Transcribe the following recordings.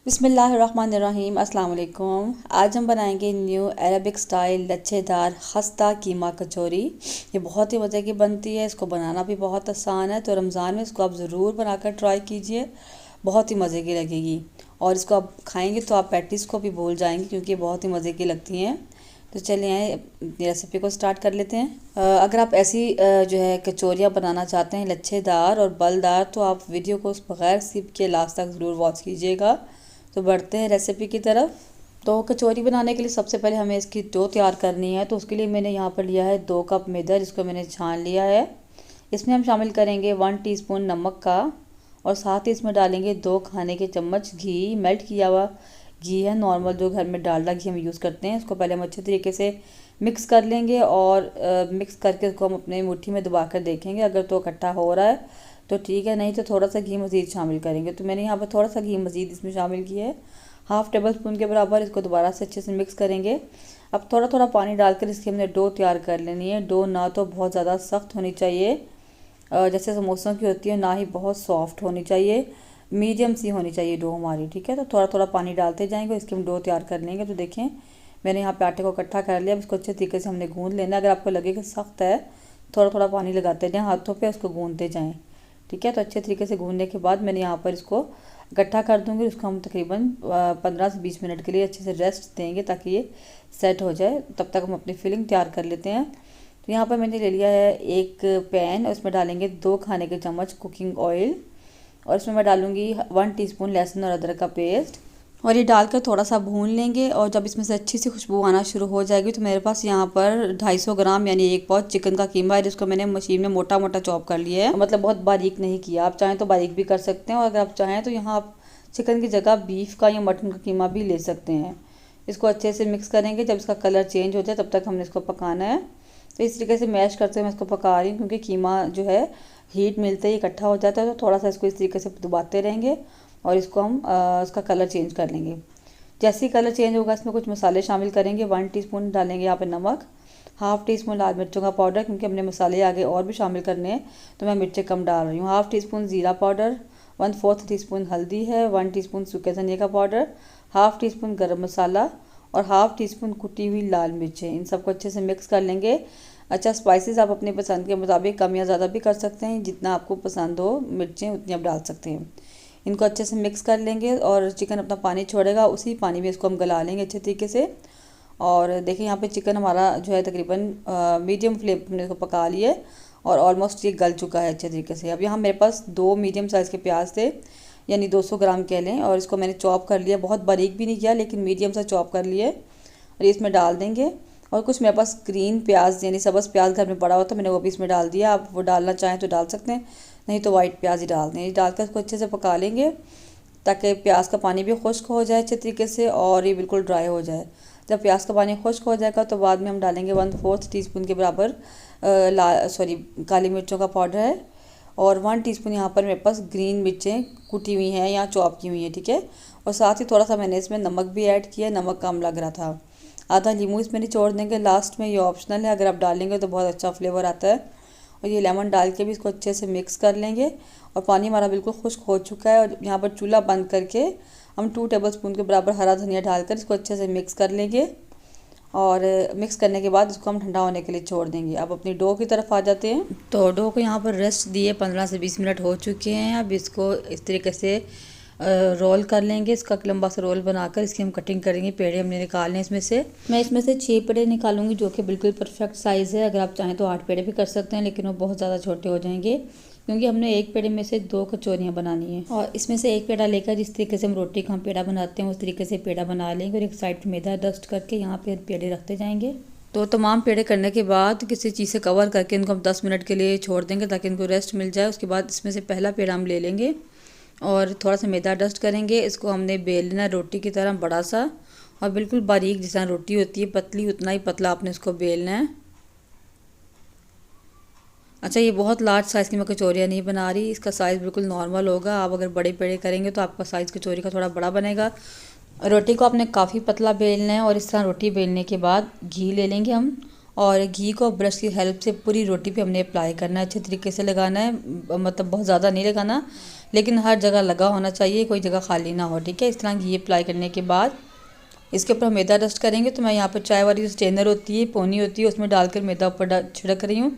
बिस्मिल्लाहिर्रहमानिर्रहीम अस्सलाम वालेकुम। आज हम बनाएंगे न्यू अरबिक स्टाइल लच्छेदार खस्ता कीमा कचौरी। ये बहुत ही मज़े की बनती है, इसको बनाना भी बहुत आसान है। तो रमज़ान में इसको आप ज़रूर बनाकर ट्राई कीजिए, बहुत ही मज़े की लगेगी। और इसको आप खाएंगे तो आप पैटीज़ को भी भूल जाएंगे क्योंकि बहुत ही मज़े की लगती हैं। तो चलिए रेसिपी को स्टार्ट कर लेते हैं। अगर आप ऐसी जो है कचौरियाँ बनाना चाहते हैं लच्छेदार और बलदार, तो आप वीडियो को बगैर स्किप के लास्ट तक ज़रूर वॉच कीजिएगा। तो बढ़ते हैं रेसिपी की तरफ। तो कचौरी बनाने के लिए सबसे पहले हमें इसकी डो तैयार करनी है। तो उसके लिए मैंने यहाँ पर लिया है 2 कप मैदा, जिसको मैंने छान लिया है। इसमें हम शामिल करेंगे 1 टीस्पून नमक का, और साथ ही इसमें डालेंगे 2 खाने के चम्मच घी। मेल्ट किया हुआ घी है, नॉर्मल जो घर में डालडा घी हम यूज़ करते हैं। इसको पहले हम अच्छे तरीके से मिक्स कर लेंगे और मिक्स करके इसको हम अपने मुट्ठी में दबा कर देखेंगे। अगर तो इकट्ठा हो रहा है तो ठीक है, नहीं तो थोड़ा सा घी मज़ीद शामिल करेंगे। तो मैंने यहाँ पर थोड़ा सा घी मज़ीद इसमें शामिल किया है, 1/2 टेबल स्पून के बराबर। इसको दोबारा से अच्छे से मिक्स करेंगे। अब थोड़ा थोड़ा पानी डालकर इसकी हमने डो तैयार कर लेनी है। डो ना तो बहुत ज़्यादा सख्त होनी चाहिए जैसे समोसों की होती है, ना ही बहुत सॉफ्ट होनी चाहिए, मीडियम सी होनी चाहिए डो हमारी, ठीक है। तो थोड़ा थोड़ा पानी डालते जाएंगे, इसकी हम डो तैयार कर लेंगे। तो देखें मैंने यहाँ पे आटे को इकट्ठा कर लिया। अब इसको अच्छे तरीके से हमने गूँध लेना। अगर आपको लगे कि सख्त है, थोड़ा थोड़ा पानी लगाते जाएँ हाथों पे, उसको गूँधते जाएँ, ठीक है। तो अच्छे तरीके से गूँधने के बाद मैंने यहाँ पर इसको इकट्ठा कर दूँगी। उसको हम तकरीबन 15 से 20 मिनट के लिए अच्छे से रेस्ट देंगे ताकि ये सेट हो जाए। तब तक हम अपनी फिलिंग तैयार कर लेते हैं। तो यहाँ पर मैंने ले लिया है एक पैन, उसमें डालेंगे 2 खाने के चम्मच कुकिंग ऑयल, और इसमें मैं डालूँगी 1 टीस्पून लहसुन और अदरक का पेस्ट, और ये डालकर थोड़ा सा भून लेंगे। और जब इसमें से अच्छी सी खुशबू आना शुरू हो जाएगी तो मेरे पास यहाँ पर 250 ग्राम यानी 1 पाव चिकन का कीमा है, जिसको मैंने मशीन में मोटा मोटा चॉप कर लिया है, मतलब बहुत बारीक नहीं किया। आप चाहें तो बारीक भी कर सकते हैं, और अगर आप चाहें तो यहाँ आप चिकन की जगह बीफ का या मटन का कीमा भी ले सकते हैं। इसको अच्छे से मिक्स करेंगे। जब इसका कलर चेंज हो जाए तब तक हमने इसको पकाना है। तो इस तरीके से मैश करते हुए मैं इसको पका रही हूँ, क्योंकि कीमा जो है हीट मिलते ही इकट्ठा हो जाता है। तो थोड़ा सा इसको इस तरीके से दबाते रहेंगे और इसको हम इसका कलर चेंज कर लेंगे। जैसे ही कलर चेंज होगा इसमें कुछ मसाले शामिल करेंगे। 1 टीस्पून डालेंगे यहाँ पे नमक, 1/2 टीस्पून लाल मिर्चों का पाउडर, क्योंकि हमने मसाले आगे और भी शामिल करने हैं तो मैं मिर्चें कम डाल रही हूँ। 1/2 टीस्पून ज़ीरा पाउडर, 1/4 टीस्पून हल्दी है, 1 टीस्पून सूखे धनिया का पाउडर, 1/2 टीस्पून गरम मसाला और 1/2 टीस्पून कुटी हुई लाल मिर्चें। इन सबको अच्छे से मिक्स कर लेंगे। अच्छा, स्पाइसेस आप अपने पसंद के मुताबिक कम या ज़्यादा भी कर सकते हैं, जितना आपको पसंद हो मिर्चें उतनी आप डाल सकते हैं। इनको अच्छे से मिक्स कर लेंगे और चिकन अपना पानी छोड़ेगा, उसी पानी में इसको हम गला लेंगे अच्छे तरीके से। और देखिए यहाँ पे चिकन हमारा जो है तकरीबन मीडियम फ्लेम पर हमने इसको पका लिया है और ऑलमोस्ट ये गल चुका है अच्छे तरीके से। अब यहाँ मेरे पास 2 मीडियम साइज़ के प्याज थे, यानी 200 ग्राम कह लें, और इसको मैंने चॉप कर लिया, बहुत बारीक भी नहीं किया लेकिन मीडियम सा चॉप कर लिए, और ये इसमें डाल देंगे। और कुछ मेरे पास ग्रीन प्याज यानी सब्ज़ प्याज घर में पड़ा हुआ था, मैंने वो भी इसमें डाल दिया। आप वो डालना चाहें तो डाल सकते हैं, नहीं तो वाइट प्याज ही डाल दें। डालकर इसको अच्छे से पका लेंगे ताकि प्याज का पानी भी खुश्क हो जाए अच्छे तरीके से और ये बिल्कुल ड्राई हो जाए। जब प्याज का पानी खुश्क हो जाएगा तो बाद में हम डालेंगे 1/4 टीस्पून के बराबर काली मिर्चों का पाउडर है, और 1 टीस्पून यहाँ पर मेरे पास ग्रीन मिर्चें कुटी हुई हैं या चॉप की हुई हैं, ठीक है। और साथ ही थोड़ा सा मैंने इसमें नमक भी ऐड किया, नमक कम लग रहा था। आधा नींबू इसमें निचोड़ देंगे लास्ट में, ये ऑप्शनल है, अगर आप डालेंगे तो बहुत अच्छा फ्लेवर आता है। और ये लेमन डाल के भी इसको अच्छे से मिक्स कर लेंगे। और पानी हमारा बिल्कुल खुश्क हो चुका है, और यहाँ पर चूल्हा बंद करके हम 2 टेबल स्पून के बराबर हरा धनिया डालकर इसको अच्छे से मिक्स कर लेंगे। और मिक्स करने के बाद इसको हम ठंडा होने के लिए छोड़ देंगे। अब अपनी डो की तरफ आ जाते हैं। तो डो को यहाँ पर रेस्ट दिए 15 से 20 मिनट हो चुके हैं। अब इसको इस तरीके से रोल कर लेंगे। इसका लंबा सा रोल बनाकर इसकी हम कटिंग करेंगे। पेड़े हमने निकालने इसमें से, मैं इसमें से 6 पेड़े निकालूंगी, जो कि बिल्कुल परफेक्ट साइज़ है। अगर आप चाहें तो 8 पेड़े भी कर सकते हैं, लेकिन वो बहुत ज़्यादा छोटे हो जाएंगे, क्योंकि हमने एक पेड़े में से 2 कचौरियाँ बनानी है। और इसमें से एक पेड़ा लेकर जिस तरीके से हम रोटी का हम पेड़ा बनाते हैं उस तरीके से पेड़ा बना लेंगे, और एक साइड पर मैदा डस्ट करके यहाँ पे पेड़े रखते जाएंगे। तो तमाम पेड़े करने के बाद किसी चीज़ से कवर करके इनको हम 10 मिनट के लिए छोड़ देंगे ताकि इनको रेस्ट मिल जाए। उसके बाद इसमें से पहला पेड़ा हम ले लेंगे और थोड़ा सा मैदा डस्ट करेंगे। इसको हमने बेल लेना रोटी की तरह बड़ा सा, और बिल्कुल बारीक, जिस तरह रोटी होती है पतली उतना ही पतला आपने इसको बेलना है। अच्छा, ये बहुत लार्ज साइज़ की मैं कचौरियाँ नहीं बना रही, इसका साइज़ बिल्कुल नॉर्मल होगा। आप अगर बड़े पेड़े करेंगे तो आपका साइज़ कचौरी का थोड़ा बड़ा बनेगा। रोटी को आपने काफ़ी पतला बेलना है, और इस तरह रोटी बेलने के बाद घी ले लेंगे हम, और घी को ब्रश की हेल्प से पूरी रोटी पे हमने अप्लाई करना है, अच्छे तरीके से लगाना है, मतलब बहुत ज़्यादा नहीं लगाना, लेकिन हर जगह लगा होना चाहिए, कोई जगह खाली ना हो। ठीक है, इस तरह घी अप्लाई करने के बाद इसके ऊपर मैदा डस्ट करेंगे। तो मैं यहाँ पर चाय वाली जो स्ट्रेनर होती है, पोनी होती है, उसमें डालकर मैदा ऊपर छिड़क रही हूँ।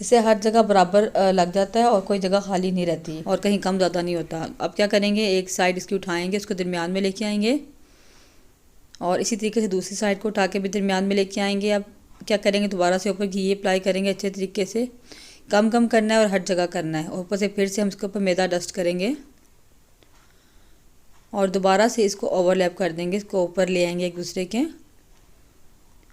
इससे हर जगह बराबर लग जाता है और कोई जगह खाली नहीं रहती और कहीं कम ज़्यादा नहीं होता। अब क्या करेंगे, एक साइड इसकी उठाएंगे, इसको दरमियान में लेके आएंगे और इसी तरीके से दूसरी साइड को उठा के भी दरमियान में लेके आएंगे। अब क्या करेंगे, दोबारा से ऊपर घी अप्लाई करेंगे अच्छे तरीके से, कम कम करना है और हर जगह करना है। ऊपर से फिर से हम इसके ऊपर मैदा डस्ट करेंगे और दोबारा से इसको ओवरलैप कर देंगे, इसको ऊपर ले आएंगे एक दूसरे के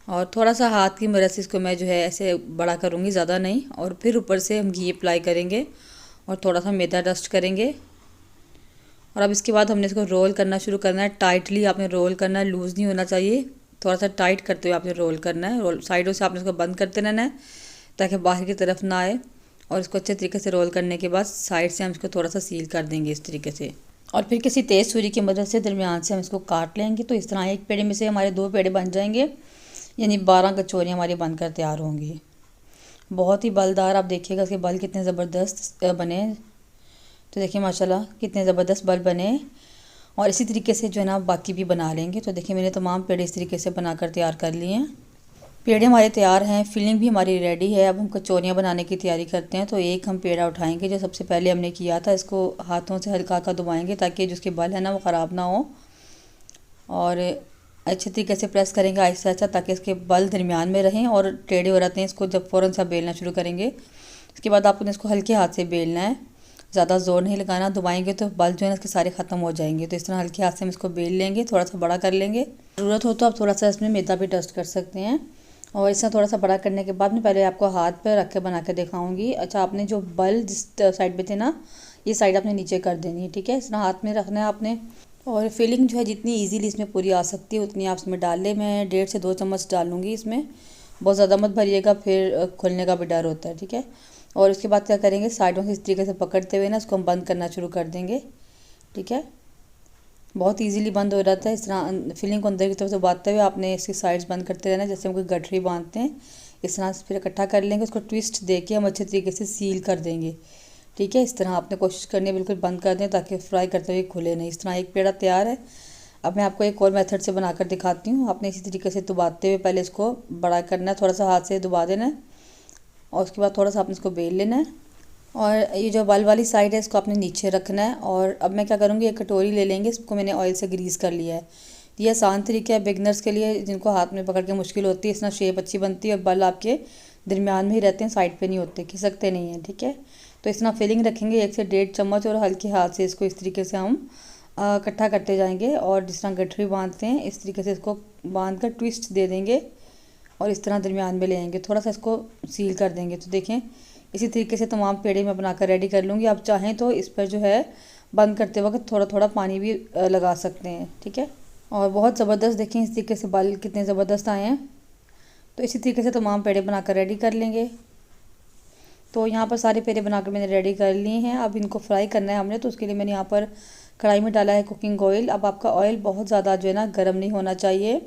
और थोड़ा सा हाथ की मदद से इसको मैं जो है ऐसे बड़ा करूँगी, ज़्यादा नहीं। और फिर ऊपर से हम घी अप्लाई करेंगे और थोड़ा सा मैदा डस्ट करेंगे। और अब इसके बाद हमने इसको रोल करना शुरू करना है। टाइटली आपने रोल करना है, लूज़ नहीं होना चाहिए, थोड़ा सा टाइट करते हुए आपने रोल करना है। रोल साइडों से आपने इसको बंद करते रहना है ताकि बाहर की तरफ ना आए। और इसको अच्छे तरीके से रोल करने के बाद साइड से हम इसको थोड़ा सा सील कर देंगे इस तरीके से और फिर किसी तेज़ छुरी की मदद से दरमियान से हम इसको काट लेंगे। तो इस तरह एक पेड़े में से हमारे 2 पेड़े बन जाएंगे, यानी 12 कचौरियाँ हमारी बनकर तैयार होंगी। बहुत ही बलदार, आप देखिएगा इसके बल कितने ज़बरदस्त बने। तो देखिए माशाल्लाह कितने ज़बरदस्त बल बने। और इसी तरीके से जो है ना बाकी भी बना लेंगे। तो देखिए मैंने तमाम पेड़े इस तरीके से बनाकर तैयार कर लिए हैं। पेड़े हमारे तैयार हैं, फिलिंग भी हमारी रेडी है। अब हम कचौरियाँ बनाने की तैयारी करते हैं। तो एक हम पेड़ा उठाएंगे जो सबसे पहले हमने किया था, इसको हाथों से हल्का हल्का दबाएंगे ताकि जो उसके बल है ना वो ख़राब ना हो और अच्छे तरीके से प्रेस करेंगे आहिस्ता आहिस्ता ताकि इसके बल दरमियान में रहें और टेढ़े हो रहते हैं। इसको जब फ़ौरन सा बेलना शुरू करेंगे, इसके बाद आपने इसको हल्के हाथ से बेलना है, ज़्यादा ज़ोर नहीं लगाना। दबाएंगे तो बल जो है ना इसके सारे ख़त्म हो जाएंगे। तो इस तरह हल्के हाथ से हम इसको बेल लेंगे, थोड़ा सा बड़ा कर लेंगे। ज़रूरत हो तो आप थोड़ा सा इसमें मैदा भी डस्ट कर सकते हैं। और इस तरह थोड़ा सा बड़ा करने के बाद मैं पहले आपको हाथ पर रख के बना के दिखाऊंगी। अच्छा, आपने जो बल जिस साइड पे थे ना, ये साइड आपने नीचे कर देनी है। ठीक है, इस तरह हाथ में रखना है आपने। और फिलिंग जो है जितनी इजीली इसमें पूरी आ सकती है उतनी आप इसमें डाल लें। मैं 1.5 से 2 चम्मच डालूँगी इसमें, बहुत ज़्यादा मत भरिएगा, फिर खुलने का भी डर होता है। ठीक है, और इसके बाद क्या करेंगे, साइडों से इस तरीके से पकड़ते हुए ना इसको हम बंद करना शुरू कर देंगे। ठीक है, बहुत इजीली बंद हो जाता है। इस तरह फिलिंग को अंदर की तरफ से बांधते हुए आपने इसकी साइड्स बंद करते रहना, जैसे हम कोई गठरी बांधते हैं। इस तरह से फिर इकट्ठा कर लेंगे, उसको ट्विस्ट दे के हम अच्छे तरीके से सील कर देंगे। ठीक है, इस तरह आपने कोशिश करनी है बिल्कुल बंद कर दें ताकि फ्राई करते हुए खुले नहीं। इस तरह एक पेड़ा तैयार है। अब मैं आपको एक और मेथड से बनाकर दिखाती हूँ। आपने इसी तरीके से दबाते हुए पहले इसको बड़ा करना है, थोड़ा सा हाथ से दबा देना है और उसके बाद थोड़ा सा आपने इसको बेल लेना है। और ये जो बल वाली साइड है इसको आपने नीचे रखना है। और अब मैं क्या करूँगी, एक कटोरी ले लेंगे, इसको मैंने ऑयल से ग्रीस कर लिया है। ये आसान तरीका है बिगनर्स के लिए, जिनको हाथ में पकड़ के मुश्किल होती है। इस तरह शेप अच्छी बनती है और बल आपके दरमियान में ही रहते हैं, साइड पे नहीं होते, खिसकते नहीं हैं। ठीक है, तो इस तरह फिलिंग रखेंगे 1 से 1.5 चम्मच और हल्के हाथ से इसको इस तरीके से हम इकट्ठा करते जाएंगे। और जिस तरह गठरी बांधते हैं इस तरीके से इसको बांध कर ट्विस्ट दे देंगे और इस तरह दरमियान में ले आएंगे, थोड़ा सा इसको सील कर देंगे। तो देखें इसी तरीके से तमाम पेड़े मैं बनाकर रेडी कर लूँगी। आप चाहें तो इस पर जो है बंद करते वक्त थोड़ा थोड़ा पानी भी लगा सकते हैं। ठीक है, और बहुत ज़बरदस्त देखें इस तरीके से बल कितने ज़बरदस्त आए हैं। तो इसी तरीके से तमाम पेड़े बनाकर रेडी कर लेंगे। तो यहाँ पर सारे पेड़े बनाकर मैंने रेडी कर लिए हैं। अब इनको फ्राई करना है हमने, तो उसके लिए मैंने यहाँ पर कढ़ाई में डाला है कुकिंग ऑयल। अब आपका ऑयल बहुत ज़्यादा जो है ना गर्म नहीं होना चाहिए।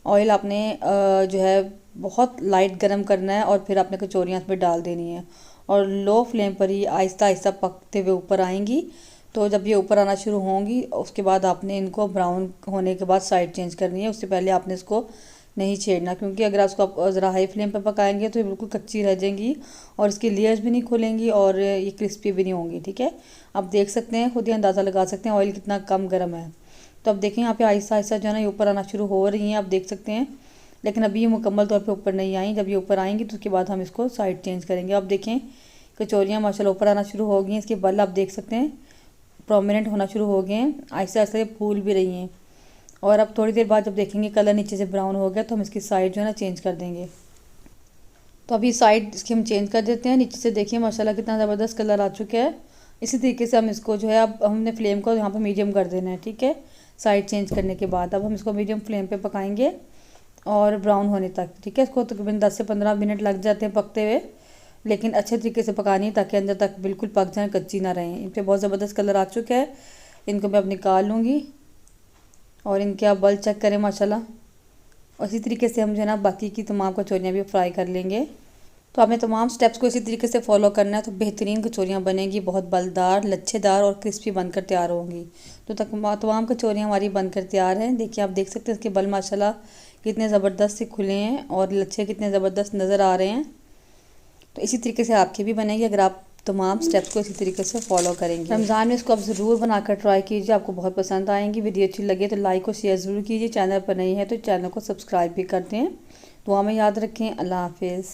ऑयल आपने जो है बहुत लाइट गरम करना है और फिर आपने कचौरियाँ इसमें डाल देनी है और लो फ्लेम पर ही आहिस्ता आहिस्ता पकते हुए ऊपर आएंगी। तो जब ये ऊपर आना शुरू होंगी उसके बाद आपने इनको ब्राउन होने के बाद साइड चेंज करनी है। उससे पहले आपने इसको नहीं छेड़ना, क्योंकि अगर आप इसको ज़रा हाई फ्लेम पर पकाएंगे तो ये बिल्कुल कच्ची रह जाएंगी और इसकी लेयर्स भी नहीं खुलेंगी और ये क्रिस्पी भी नहीं होंगी। ठीक है, आप देख सकते हैं, खुद ही अंदाज़ा लगा सकते हैं ऑयल कितना कम गर्म है। तो अब देखें यहाँ पे आहिस्ता आहिस्ता जो है ना ये ऊपर आना शुरू हो रही हैं, आप देख सकते हैं। लेकिन अभी ये मुकम्मल तौर पे ऊपर नहीं आई। जब ये ऊपर आएंगी तो उसके बाद हम इसको साइड चेंज करेंगे। अब देखें कचौरियाँ माशाल्लाह ऊपर आना शुरू हो गई हैं, इसके बल आप देख सकते हैं प्रोमिनेंट होना शुरू हो गए हैं, आहिस्ता आहिस्ता ये फूल भी रही हैं। और अब थोड़ी देर बाद जब देखेंगे कलर नीचे से ब्राउन हो गया तो हम इसकी साइड जो है ना चेंज कर देंगे। तो अभी साइड इसकी हम चेंज कर देते हैं। नीचे से देखिए माशाल्लाह कितना ज़बरदस्त कलर आ चुका है। इसी तरीके से हम इसको जो है अब हमने फ्लेम को यहाँ पर मीडियम कर देना है। ठीक है, साइड चेंज करने के बाद अब हम इसको मीडियम फ्लेम पे पकाएंगे और ब्राउन होने तक। ठीक है, इसको तकरीबन 10 से 15 मिनट लग जाते हैं पकते हुए, लेकिन अच्छे तरीके से पकानी है ताकि अंदर तक बिल्कुल पक जाए, कच्ची ना रहें। इन पर बहुत ज़बरदस्त कलर आ चुका है। इनको मैं अब निकाल लूँगी और इनके आप बल चेक करें माशाल्लाह। और इसी तरीके से हम जो है ना बाकी की तमाम कचौरियाँ भी फ्राई कर लेंगे। तो आपने तमाम स्टेप्स को इसी तरीके से फॉलो करना है तो बेहतरीन कचौरियाँ बनेंगी, बहुत बलदार, लच्छेदार और क्रिस्पी बनकर तैयार होंगी। तो तमाम कचौरियाँ हमारी बनकर तैयार हैं। देखिए, आप देख सकते हैं इसके बल माशाल्लाह कितने ज़बरदस्त से खुले हैं और लच्छे कितने ज़बरदस्त नज़र आ रहे हैं। तो इसी तरीके से आपके भी बनेंगे अगर आप तमाम स्टेप्स को इसी तरीके से फॉलो करेंगे। रमज़ान में इसको आप ज़रूर बनाकर ट्राई कीजिए, आपको बहुत पसंद आएंगी। वीडियो अच्छी लगे तो लाइक और शेयर ज़रूर कीजिए। चैनल पर नहीं है तो चैनल को सब्सक्राइब भी कर दें। दुआ में याद रखें। अल्लाह हाफिज़।